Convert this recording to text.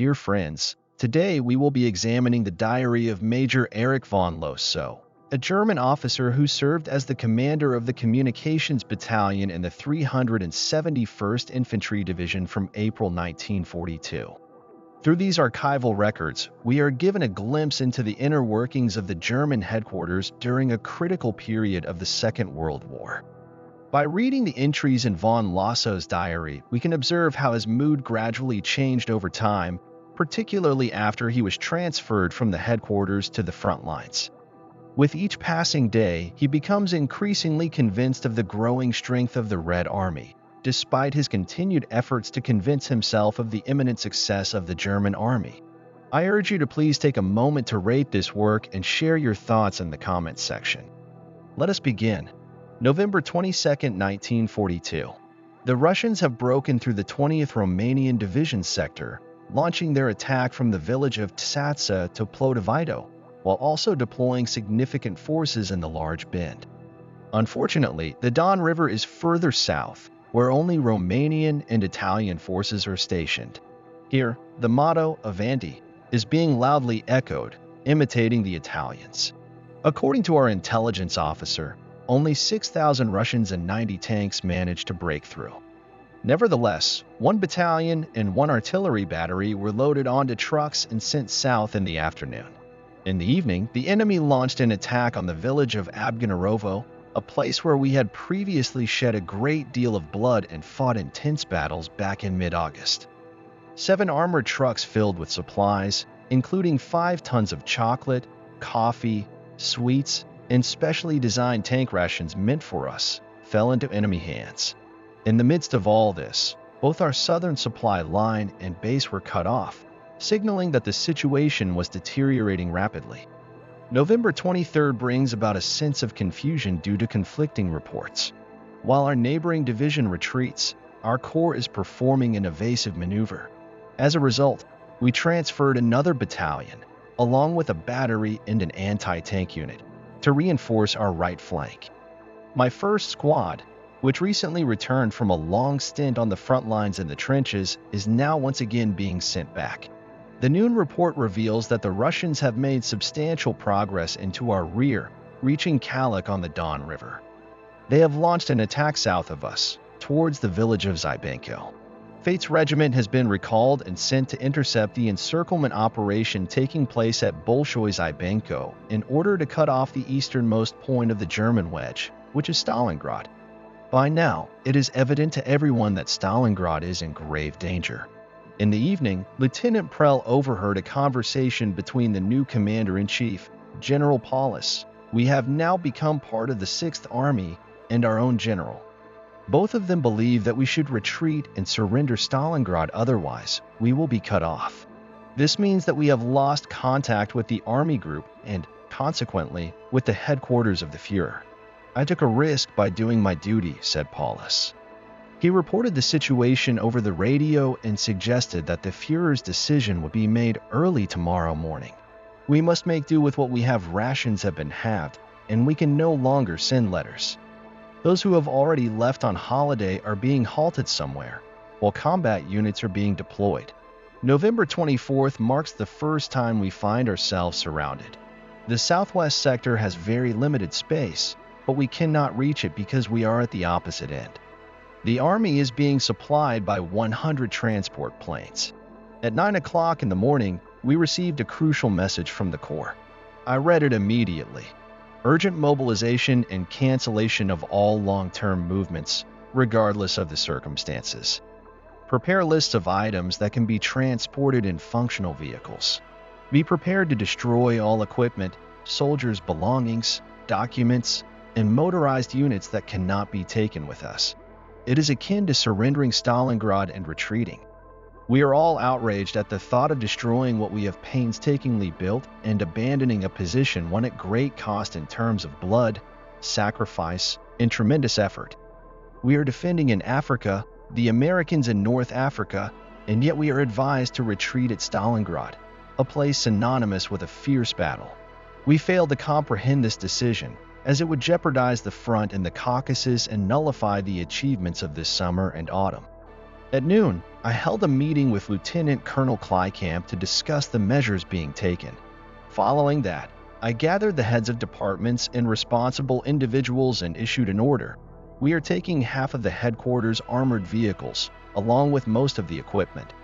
Dear friends, today we will be examining the diary of Major Erich von Lossow, a German officer who served as the commander of the Communications Battalion in the 371st Infantry Division from April 1942. Through these archival records, we are given a glimpse into the inner workings of the German headquarters during a critical period of the Second World War. By reading the entries in von Lossow's diary, we can observe how his mood gradually changed over time, particularly after he was transferred from the headquarters to the front lines. With each passing day, he becomes increasingly convinced of the growing strength of the Red Army, despite his continued efforts to convince himself of the imminent success of the German army. I urge you to please take a moment to rate this work and share your thoughts in the comments section. Let us begin. November 22, 1942. The Russians have broken through the 20th Romanian Division sector, launching their attack from the village of Tsatsa to Plodovido, while also deploying significant forces in the Large Bend. Unfortunately, the Don River is further south, where only Romanian and Italian forces are stationed. Here, the motto, Avanti, is being loudly echoed, imitating the Italians. According to our intelligence officer, only 6,000 Russians and 90 tanks managed to break through. Nevertheless, one battalion and one artillery battery were loaded onto trucks and sent south in the afternoon. In the evening, the enemy launched an attack on the village of Abganarovo, a place where we had previously shed a great deal of blood and fought intense battles back in mid-August. 7 armored trucks filled with supplies, including 5 tons of chocolate, coffee, sweets, and specially designed tank rations meant for us, fell into enemy hands. In the midst of all this, both our southern supply line and base were cut off, signaling that the situation was deteriorating rapidly. November 23rd brings about a sense of confusion due to conflicting reports. While our neighboring division retreats, our corps is performing an evasive maneuver. As a result, we transferred another battalion, along with a battery and an anti-tank unit, to reinforce our right flank. My first squad, which recently returned from a long stint on the front lines in the trenches, is now once again being sent back. The noon report reveals that the Russians have made substantial progress into our rear, reaching Kalak on the Don River. They have launched an attack south of us, towards the village of Zybenko. Fate's regiment has been recalled and sent to intercept the encirclement operation taking place at Bolshoi Zybenko in order to cut off the easternmost point of the German wedge, which is Stalingrad. By now, it is evident to everyone that Stalingrad is in grave danger. In the evening, Lieutenant Prell overheard a conversation between the new commander-in-chief, General Paulus. We have now become part of the 6th Army and our own general. Both of them believe that we should retreat and surrender Stalingrad, otherwise we will be cut off. This means that we have lost contact with the army group and, consequently, with the headquarters of the Führer. I took a risk by doing my duty, said Paulus. He reported the situation over the radio and suggested that the Führer's decision would be made early tomorrow morning. We must make do with what we have. Rations have been halved, and we can no longer send letters. Those who have already left on holiday are being halted somewhere, while combat units are being deployed. November 24th marks the first time we find ourselves surrounded. The southwest sector has very limited space, but we cannot reach it because we are at the opposite end. The army is being supplied by 100 transport planes. At 9 o'clock in the morning, we received a crucial message from the Corps. I read it immediately. Urgent mobilization and cancellation of all long-term movements, regardless of the circumstances. Prepare lists of items that can be transported in functional vehicles. Be prepared to destroy all equipment, soldiers' belongings, documents, and motorized units that cannot be taken with us. It is akin to surrendering Stalingrad and retreating. We are all outraged at the thought of destroying what we have painstakingly built and abandoning a position won at great cost in terms of blood, sacrifice, and tremendous effort. We are defending in Africa, the Americans in North Africa, and yet we are advised to retreat at Stalingrad, a place synonymous with a fierce battle. We fail to comprehend this decision, as it would jeopardize the front in the Caucasus and nullify the achievements of this summer and autumn. At noon, I held a meeting with Lieutenant Colonel Kleikamp to discuss the measures being taken. Following that, I gathered the heads of departments and responsible individuals and issued an order. We are taking half of the headquarters' armored vehicles, along with most of the equipment.